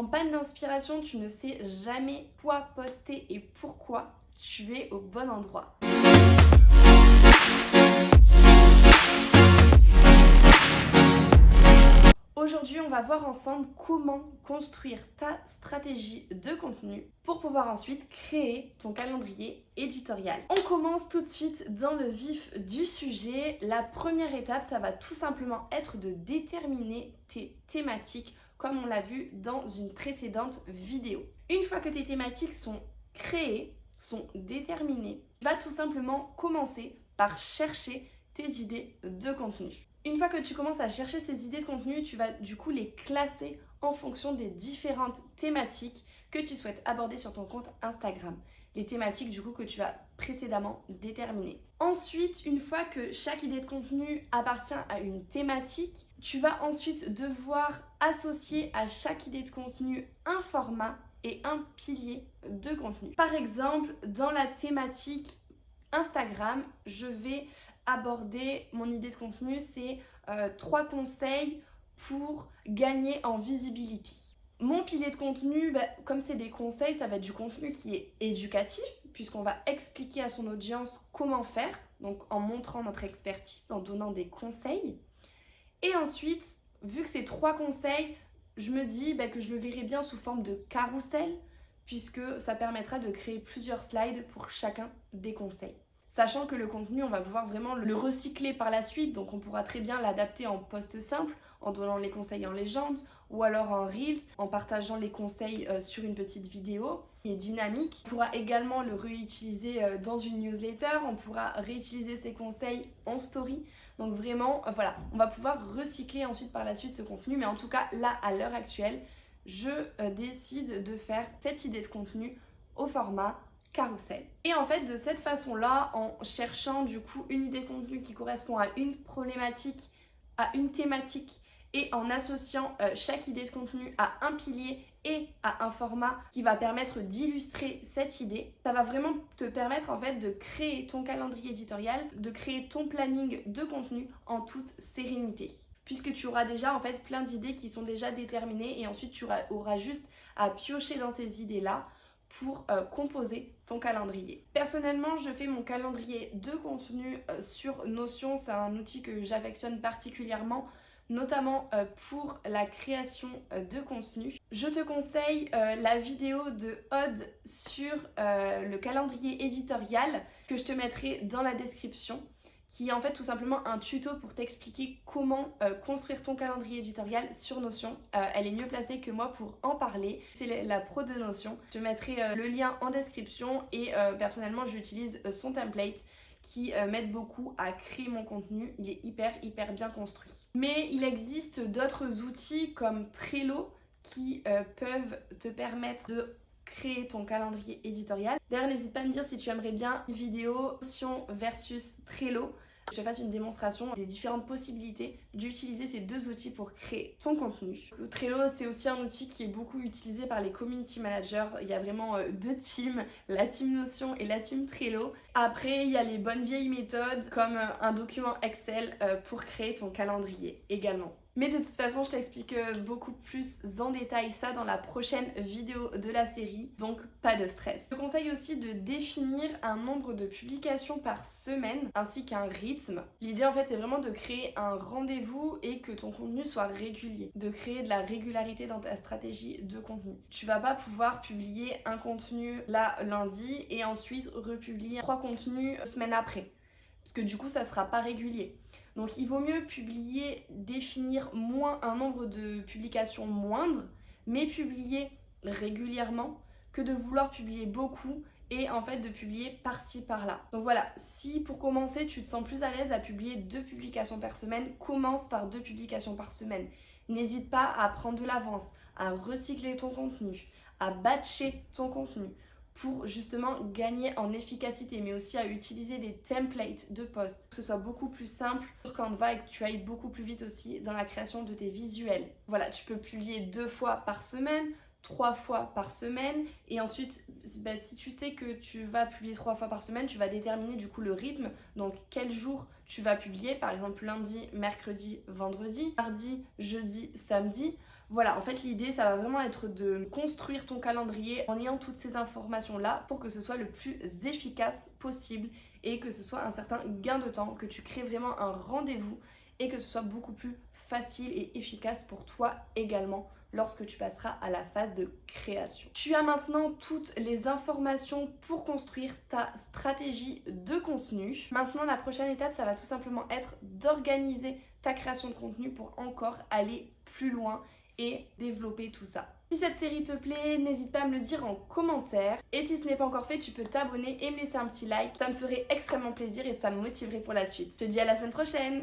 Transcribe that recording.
panne d'inspiration, tu ne sais jamais quoi poster et pourquoi, tu es au bon endroit. Aujourd'hui, on va voir ensemble comment construire ta stratégie de contenu pour pouvoir ensuite créer ton calendrier éditorial. On commence tout de suite dans le vif du sujet. La première étape, ça va tout simplement être de déterminer tes thématiques comme on l'a vu dans une précédente vidéo. Une fois que tes thématiques sont créées, sont déterminées, tu vas tout simplement commencer par chercher tes idées de contenu. Une fois que tu commences à chercher ces idées de contenu, tu vas du coup les classer en fonction des différentes thématiques que tu souhaites aborder sur ton compte Instagram. Les thématiques du coup que tu as précédemment déterminées. Ensuite, une fois que chaque idée de contenu appartient à une thématique, tu vas ensuite devoir associer à chaque idée de contenu un format et un pilier de contenu. Par exemple, dans la thématique Instagram, je vais aborder mon idée de contenu, c'est 3 conseils pour gagner en visibilité. Mon pilier de contenu, comme c'est des conseils, ça va être du contenu qui est éducatif, puisqu'on va expliquer à son audience comment faire, donc en montrant notre expertise, en donnant des conseils. Et ensuite, vu que c'est 3 conseils, je me dis que je le verrai bien sous forme de carrousel, puisque ça permettra de créer plusieurs slides pour chacun des conseils. Sachant que le contenu, on va pouvoir vraiment le recycler par la suite, donc on pourra très bien l'adapter en post simple, en donnant les conseils en légende, ou alors en Reels, en partageant les conseils sur une petite vidéo qui est dynamique. On pourra également le réutiliser dans une newsletter, on pourra réutiliser ces conseils en story. Donc vraiment, voilà, on va pouvoir recycler ensuite par la suite ce contenu, mais en tout cas, là, à l'heure actuelle, je décide de faire cette idée de contenu au format carrousel. Et en fait, de cette façon-là, en cherchant du coup une idée de contenu qui correspond à une problématique, à une thématique, et en associant chaque idée de contenu à un pilier et à un format qui va permettre d'illustrer cette idée, ça va vraiment te permettre en fait de créer ton calendrier éditorial, de créer ton planning de contenu en toute sérénité. Puisque tu auras déjà en fait plein d'idées qui sont déjà déterminées et ensuite tu auras juste à piocher dans ces idées-là pour composer ton calendrier. Personnellement, je fais mon calendrier de contenu sur Notion. C'est un outil que j'affectionne particulièrement, notamment pour la création de contenu. Je te conseille la vidéo de Aude sur le calendrier éditorial que je te mettrai dans la description, qui est en fait tout simplement un tuto pour t'expliquer comment construire ton calendrier éditorial sur Notion. Elle est mieux placée que moi pour en parler. C'est la pro de Notion. Je te mettrai le lien en description et personnellement j'utilise son template qui m'aide beaucoup à créer mon contenu. Il est hyper bien construit. Mais il existe d'autres outils comme Trello qui peuvent te permettre de créer ton calendrier éditorial. D'ailleurs, n'hésite pas à me dire si tu aimerais bien une vidéo Notion versus Trello. Je te fasse une démonstration des différentes possibilités d'utiliser ces deux outils pour créer ton contenu. Trello, c'est aussi un outil qui est beaucoup utilisé par les community managers. Il y a vraiment deux teams, la team Notion et la team Trello. Après, il y a les bonnes vieilles méthodes comme un document Excel pour créer ton calendrier également. Mais de toute façon, je t'explique beaucoup plus en détail ça dans la prochaine vidéo de la série, donc pas de stress. Je te conseille aussi de définir un nombre de publications par semaine ainsi qu'un rythme. L'idée en fait, c'est vraiment de créer un rendez-vous et que ton contenu soit régulier, de créer de la régularité dans ta stratégie de contenu. Tu vas pas pouvoir publier un contenu là lundi et ensuite republier 3 contenus semaine après, parce que du coup, ça sera pas régulier. Donc il vaut mieux définir un nombre de publications moindre, mais publier régulièrement, que de vouloir publier beaucoup et en fait de publier par-ci par-là. Donc voilà, si pour commencer tu te sens plus à l'aise à publier 2 publications par semaine, commence par 2 publications par semaine. N'hésite pas à prendre de l'avance, à recycler ton contenu, à batcher ton contenu, pour justement gagner en efficacité, mais aussi à utiliser des templates de posts, que ce soit beaucoup plus simple sur Canva et que tu ailles beaucoup plus vite aussi dans la création de tes visuels. Voilà, tu peux publier 2 fois par semaine, 3 fois par semaine, et ensuite si tu sais que tu vas publier 3 fois par semaine, tu vas déterminer du coup le rythme, donc quel jour tu vas publier, par exemple lundi, mercredi, vendredi, mardi, jeudi, samedi. Voilà, en fait l'idée ça va vraiment être de construire ton calendrier en ayant toutes ces informations là pour que ce soit le plus efficace possible et que ce soit un certain gain de temps, que tu crées vraiment un rendez-vous et que ce soit beaucoup plus facile et efficace pour toi également lorsque tu passeras à la phase de création. Tu as maintenant toutes les informations pour construire ta stratégie de contenu. Maintenant, la prochaine étape, ça va tout simplement être d'organiser ta création de contenu pour encore aller plus loin et développer tout ça. Si cette série te plaît, n'hésite pas à me le dire en commentaire. Et si ce n'est pas encore fait, tu peux t'abonner et me laisser un petit like. Ça me ferait extrêmement plaisir et ça me motiverait pour la suite. Je te dis à la semaine prochaine!